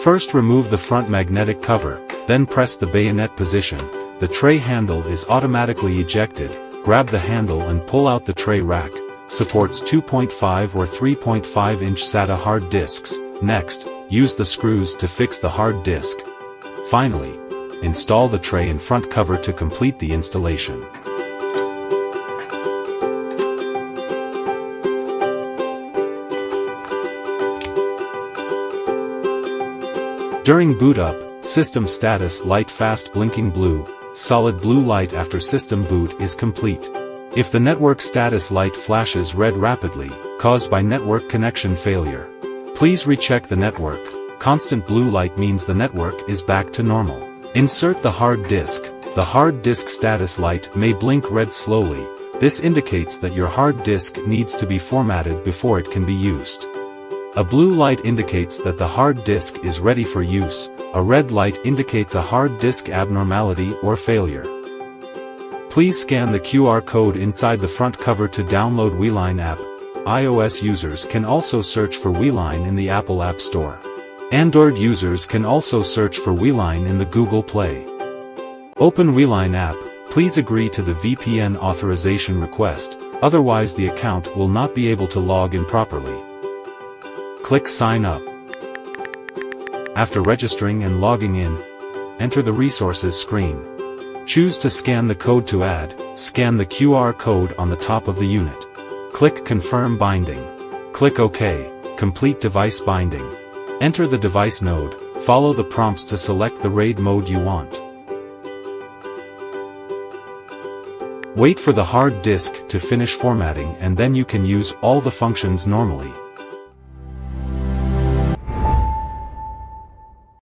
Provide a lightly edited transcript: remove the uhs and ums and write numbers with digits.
First remove the front magnetic cover, then press the bayonet position. The tray handle is automatically ejected. Grab the handle and pull out the tray rack. Supports 2.5 or 3.5 inch SATA hard disks. Next, use the screws to fix the hard disk. Finally, install the tray and front cover to complete the installation. During boot up, system status light fast blinking blue, solid blue light after system boot is complete. If the network status light flashes red rapidly, caused by network connection failure, please recheck the network. Constant blue light means the network is back to normal. Insert the hard disk. The hard disk status light may blink red slowly. This indicates that your hard disk needs to be formatted before it can be used. A blue light indicates that the hard disk is ready for use. A red light indicates a hard disk abnormality or failure. Please scan the QR code inside the front cover to download WeLine app. iOS users can also search for WeLine in the Apple App Store. Android users can also search for WeLine in the Google Play. Open WeLine app. Please agree to the VPN authorization request, otherwise the account will not be able to log in properly. Click Sign Up. After registering and logging in, enter the resources screen. Choose to scan the code to add. Scan the QR code on the top of the unit. Click Confirm Binding. Click OK. Complete device binding. Enter the device node. Follow the prompts to select the RAID mode you want. Wait for the hard disk to finish formatting and then you can use all the functions normally.